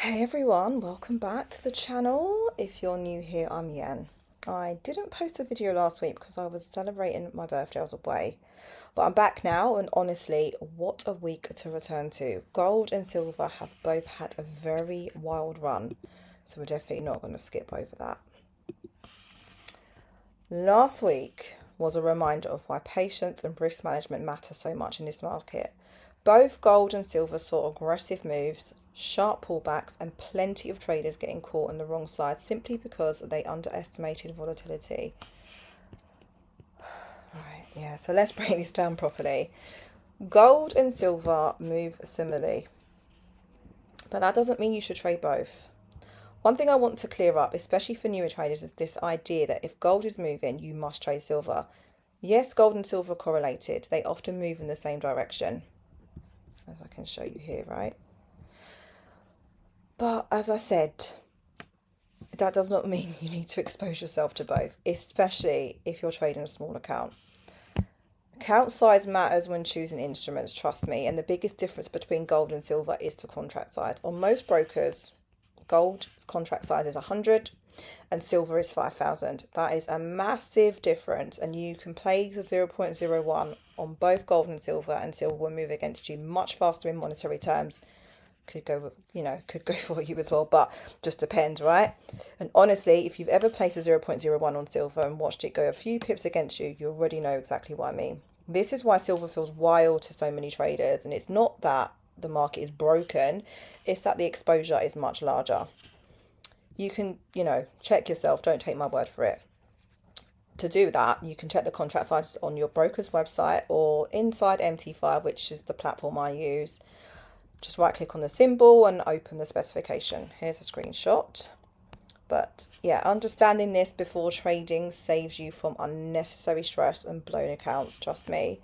Hey everyone, welcome back to the channel. If you're new here, I'm Yen. I didn't post a video last week because I was celebrating my birthday. I was away, but I'm back now, and honestly, what a week to return to. Gold and silver have both had a very wild run, so we're definitely not going to skip over that. Last week was a reminder of why patience and risk management matter so much in this market. Both gold and silver saw aggressive moves, sharp pullbacks, and plenty of traders getting caught on the wrong side simply because they underestimated volatility. Right, yeah, so let's break this down properly. Gold and silver move similarly, but that doesn't mean you should trade both. One thing I want to clear up, especially for newer traders, is this idea that if gold is moving, you must trade silver. Yes, gold and silver are correlated. They often move in the same direction, as I can show you here, right? But as I said, that does not mean you need to expose yourself to both, especially if you're trading a small account. Account size matters when choosing instruments, trust me, and the biggest difference between gold and silver is the contract size. On most brokers, gold contract size is 100 and silver is 5,000. That is a massive difference, and you can play the 0.01 on both gold and silver will move against you much faster in monetary terms. Could go for you as well, but just depends, right? And honestly, if you've ever placed a 0.01 on silver and watched it go a few pips against you, you already know exactly what I mean. This is why silver feels wild to so many traders, and it's not that the market is broken, it's that the exposure is much larger. You can, check yourself, don't take my word for it. To do that, you can check the contract sizes on your broker's website or inside MT5, which is the platform I use. Just right click on the symbol and open the specification. Here's a screenshot. But yeah, understanding this before trading saves you from unnecessary stress and blown accounts, trust me.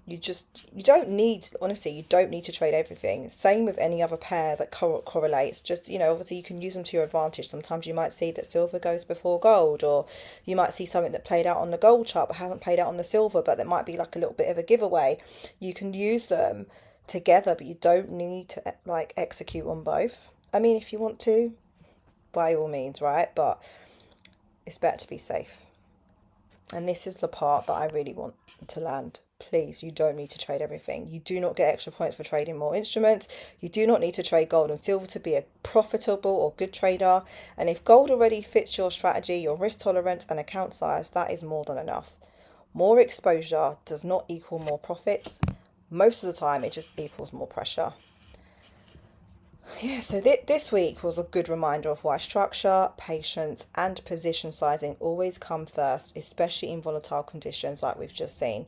You don't need, honestly, you don't need to trade everything. Same with any other pair that correlates. Just, obviously you can use them to your advantage. Sometimes you might see that silver goes before gold, or you might see something that played out on the gold chart but hasn't played out on the silver, but that might be like a little bit of a giveaway. You can use them together, but you don't need to execute on both. I mean, if you want to, by all means, right? But it's better to be safe. And this is the part that I really want to land. Please, you don't need to trade everything. You do not get extra points for trading more instruments. You do not need to trade gold and silver to be a profitable or good trader. And if gold already fits your strategy, your risk tolerance and account size, that is more than enough. More exposure does not equal more profits. Most of the time, it just equals more pressure. Yeah, so this week was a good reminder of why structure, patience, and position sizing always come first, especially in volatile conditions like we've just seen.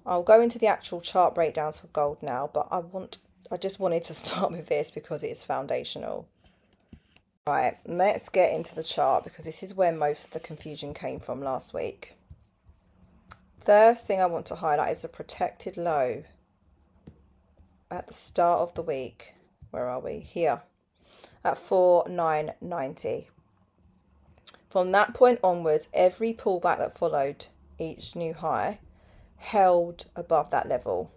I'll go into the actual chart breakdowns for gold now, but I just wanted to start with this because it's foundational. Right, let's get into the chart because this is where most of the confusion came from last week. First thing I want to highlight is the protected low at the start of the week. Where are we? Here at 4,990. From that point onwards, every pullback that followed each new high held above that level.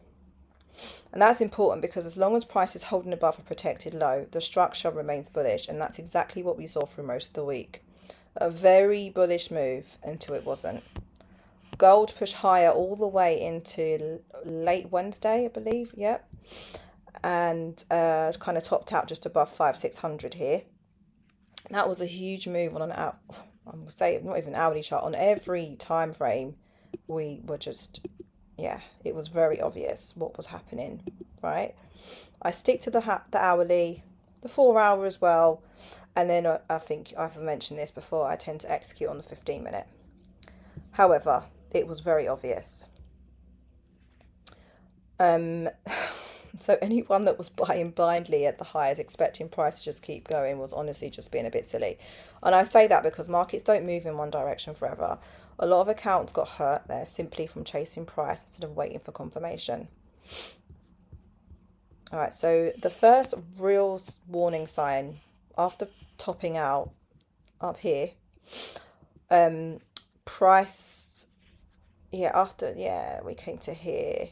And that's important because as long as price is holding above a protected low, the structure remains bullish, and that's exactly what we saw through most of the week. A very bullish move until it wasn't. Gold pushed higher all the way into late Wednesday, I believe. Yep. And kind of topped out just above 5,600 here. That was a huge move on I'm going to say not even hourly chart, on every time frame. We were just, yeah, it was very obvious what was happening, right? I stick to the hourly, the 4 hour as well, and then I think I've mentioned this before, I tend to execute on the 15-minute. However, it was very obvious. So anyone that was buying blindly at the highs, expecting price to just keep going, was honestly just being a bit silly. And I say that because markets don't move in one direction forever. A lot of accounts got hurt there simply from chasing price instead of waiting for confirmation. All right, so the first real warning sign after topping out up here, price, we came to here.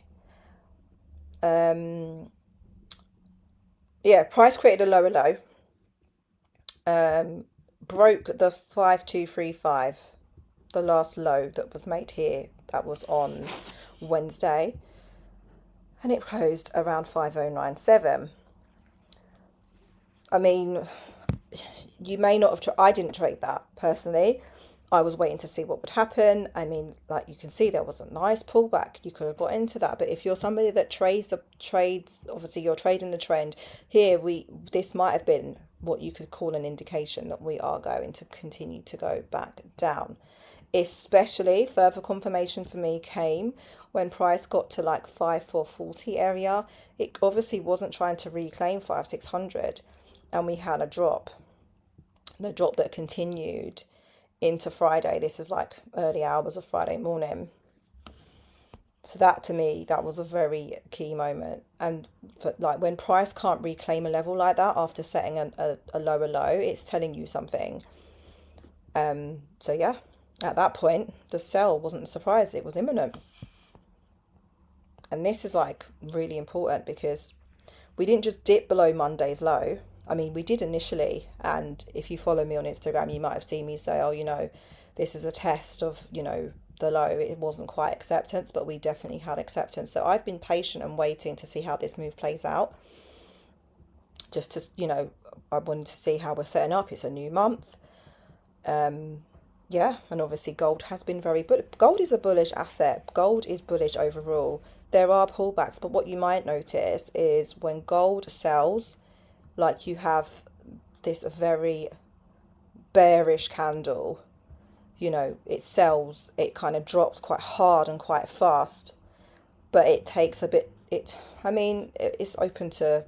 Price created a lower low broke the 5235, the last low that was made here. That was on Wednesday, and it closed around 5097. I mean, you may not have I didn't trade that personally. I was waiting to see what would happen. I mean, like you can see, there was a nice pullback. You could have got into that, but if you're somebody that trades, obviously you're trading the trend. Here, this might have been what you could call an indication that we are going to continue to go back down. Especially further confirmation for me came when price got to like 5440 area. It obviously wasn't trying to reclaim 5600, and we had a drop. The drop that continued into Friday. This is like early hours of Friday morning. So that, to me, that was a very key moment. And for, like, when price can't reclaim a level like that after setting a lower low, it's telling you something. So yeah, at that point, the sell wasn't a surprise. It was imminent. And this is like really important because we didn't just dip below Monday's low. I mean, we did initially, and if you follow me on Instagram, you might have seen me say, oh, this is a test of, the low. It wasn't quite acceptance, but we definitely had acceptance. So I've been patient and waiting to see how this move plays out. Just to, I wanted to see how we're setting up. It's a new month. Yeah, and obviously gold has been very bullish. Gold is a bullish asset. Gold is bullish overall. There are pullbacks, but what you might notice is when gold sells, like you have this very bearish candle, it sells, it kind of drops quite hard and quite fast, but it takes a bit, it's open to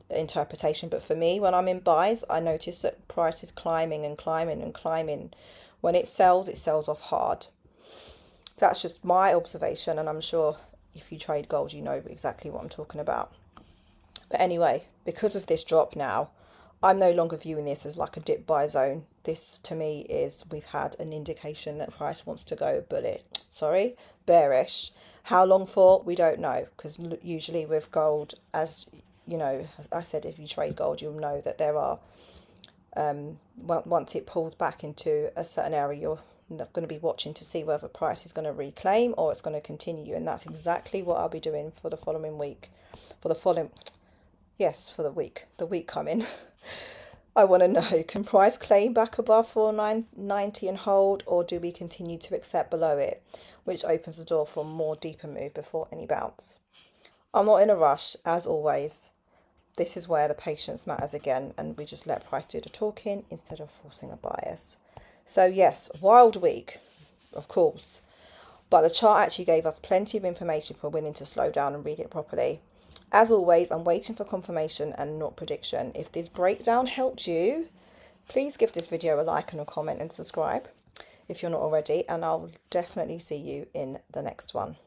interpretation, but for me, when I'm in buys, I notice that price is climbing and climbing and climbing. When it sells off hard. That's just my observation, and I'm sure if you trade gold, you know exactly what I'm talking about. But anyway, because of this drop now, I'm no longer viewing this as like a dip buy zone. This to me is, we've had an indication that price wants to go bearish. How long for? We don't know, because usually with gold, as I said, if you trade gold, you'll know that there are, once it pulls back into a certain area, you're going to be watching to see whether price is going to reclaim or it's going to continue. And that's exactly what I'll be doing for the following week. For the week coming. I want to know, can price claim back above 4,990 and hold, or do we continue to accept below it, which opens the door for more deeper move before any bounce? I'm not in a rush, as always. This is where the patience matters again, and we just let price do the talking instead of forcing a bias. So yes, wild week, of course, but the chart actually gave us plenty of information for willing to slow down and read it properly. As always, I'm waiting for confirmation and not prediction. If this breakdown helped you, please give this video a like and a comment and subscribe if you're not already, and I'll definitely see you in the next one.